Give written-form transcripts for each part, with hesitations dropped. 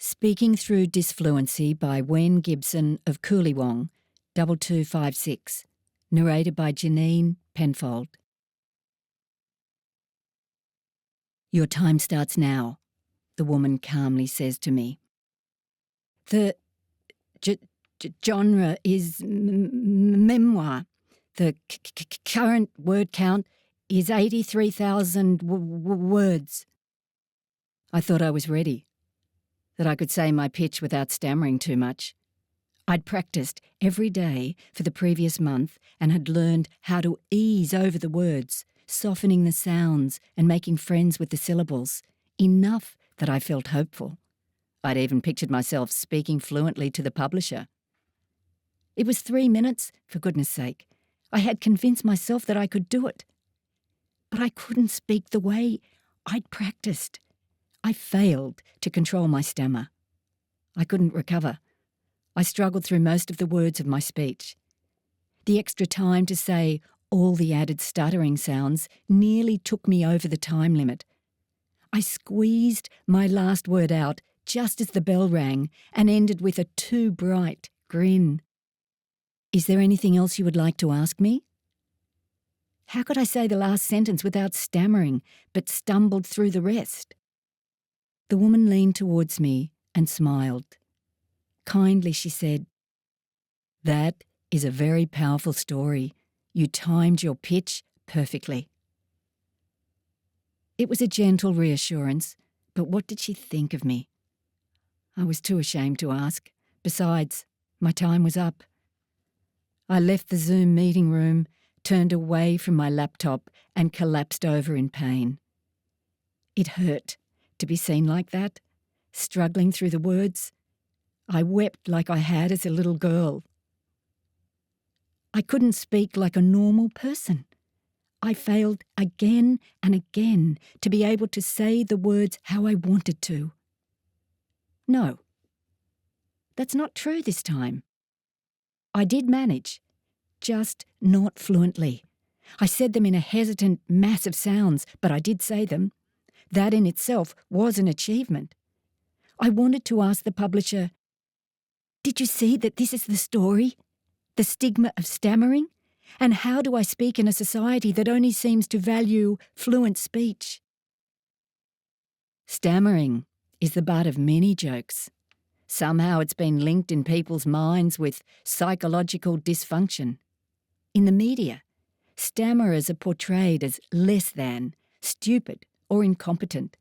Speaking Through Disfluency by Wen Gibson of Coolywong, 2256. Narrated by Janine Penfold. Your time starts now, the woman calmly says to me. The genre is memoir. The current word count is 83,000 words. I thought I was ready, that I could say my pitch without stammering too much. I'd practiced every day for the previous month and had learned how to ease over the words, softening the sounds and making friends with the syllables, enough that I felt hopeful. I'd even pictured myself speaking fluently to the publisher. It was 3 minutes, for goodness sake. I had convinced myself that I could do it. But I couldn't speak the way I'd practiced. I failed to control my stammer. I couldn't recover. I struggled through most of the words of my speech. The extra time to say all the added stuttering sounds nearly took me over the time limit. I squeezed my last word out just as the bell rang and ended with a too bright grin. Is there anything else you would like to ask me? How could I say the last sentence without stammering, but stumbled through the rest? The woman leaned towards me and smiled. Kindly, she said, "That is a very powerful story. You timed your pitch perfectly." It was a gentle reassurance, but what did she think of me? I was too ashamed to ask. Besides, my time was up. I left the Zoom meeting room, turned away from my laptop and collapsed over in pain. It hurt to be seen like that, struggling through the words. I wept like I had as a little girl. I couldn't speak like a normal person. I failed again and again to be able to say the words how I wanted to. No, that's not true this time. I did manage, just not fluently. I said them in a hesitant mass of sounds, but I did say them. That in itself was an achievement. I wanted to ask the publisher, "Did you see that this is the story? The stigma of stammering? And how do I speak in a society that only seems to value fluent speech?" Stammering is the butt of many jokes. Somehow it's been linked in people's minds with psychological dysfunction. In the media, stammerers are portrayed as less than, stupid, or incompetent.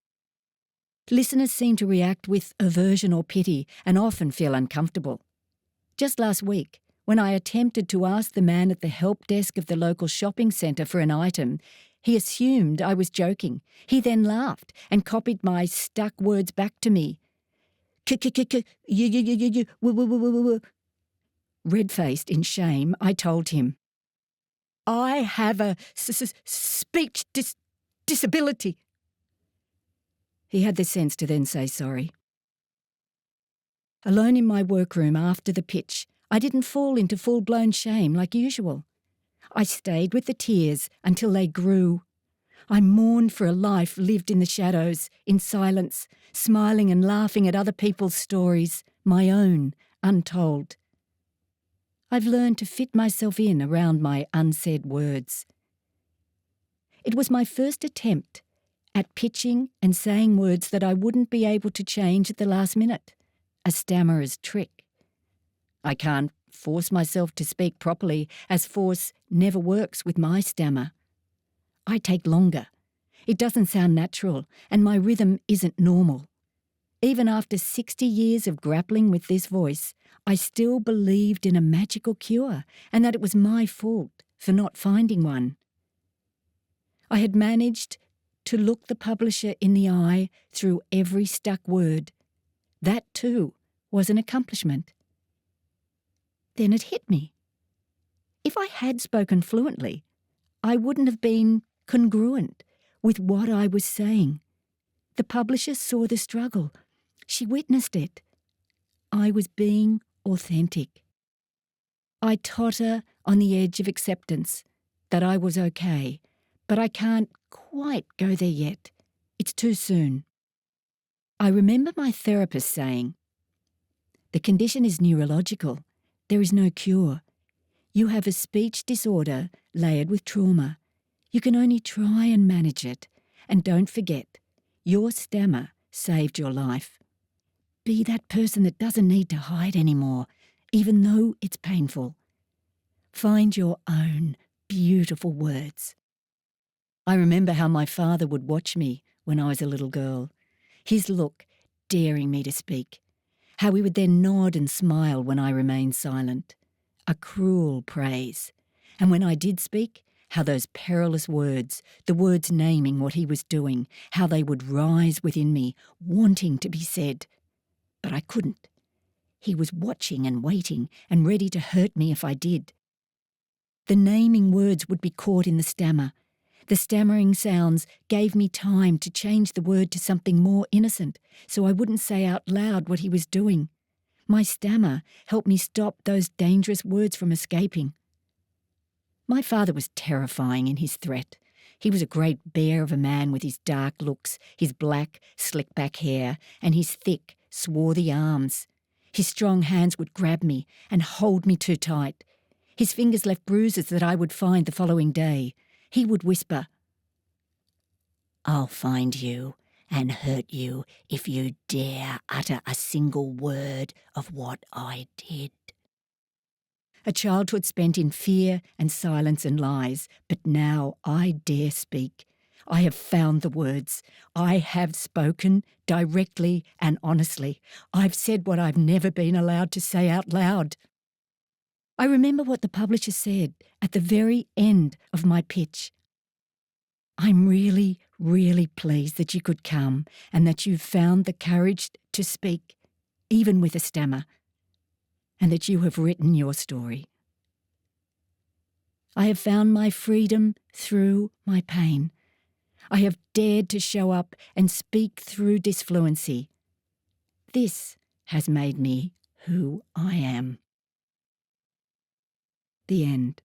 Listeners seem to react with aversion or pity and often feel uncomfortable. Just last week, when I attempted to ask the man at the help desk of the local shopping centre for an item, he assumed I was joking. He then laughed and copied my stuck words back to me. Red-faced in shame, I told him, "I have a speech disability." He had the sense to then say sorry. Alone in my workroom after the pitch, I didn't fall into full-blown shame like usual. I stayed with the tears until they grew. I mourned for a life lived in the shadows, in silence, smiling and laughing at other people's stories, my own, untold. I've learned to fit myself in around my unsaid words. It was my first attempt at pitching and saying words that I wouldn't be able to change at the last minute, a stammerer's trick. I can't force myself to speak properly, as force never works with my stammer. I take longer. It doesn't sound natural, and my rhythm isn't normal. Even after 60 years of grappling with this voice, I still believed in a magical cure and that it was my fault for not finding one. I had managed to look the publisher in the eye through every stuck word. That too was an accomplishment. Then it hit me. If I had spoken fluently, I wouldn't have been congruent with what I was saying. The publisher saw the struggle. She witnessed it. I was being authentic. I totter on the edge of acceptance that I was okay, but I can't quite go there yet. It's too soon. I remember my therapist saying, "The condition is neurological. There is no cure. You have a speech disorder layered with trauma. You can only try and manage it. And don't forget, your stammer saved your life. Be that person that doesn't need to hide anymore, even though it's painful. Find your own beautiful words." I remember how my father would watch me when I was a little girl, his look daring me to speak, how he would then nod and smile when I remained silent. A cruel praise. And when I did speak, how those perilous words, the words naming what he was doing, how they would rise within me, wanting to be said. But I couldn't. He was watching and waiting and ready to hurt me if I did. The naming words would be caught in the stammer. The stammering sounds gave me time to change the word to something more innocent, so I wouldn't say out loud what he was doing. My stammer helped me stop those dangerous words from escaping. My father was terrifying in his threat. He was a great bear of a man with his dark looks, his black, slick-back hair, and his thick, swarthy arms. His strong hands would grab me and hold me too tight. His fingers left bruises that I would find the following day. He would whisper, "I'll find you and hurt you if you dare utter a single word of what I did." A childhood spent in fear and silence and lies, but now I dare speak. I have found the words. I have spoken directly and honestly. I've said what I've never been allowed to say out loud. I remember what the publisher said at the very end of my pitch. "I'm really, really pleased that you could come and that you've found the courage to speak, even with a stammer, and that you have written your story. I have found my freedom through my pain. I have dared to show up and speak through disfluency. This has made me who I am." The end.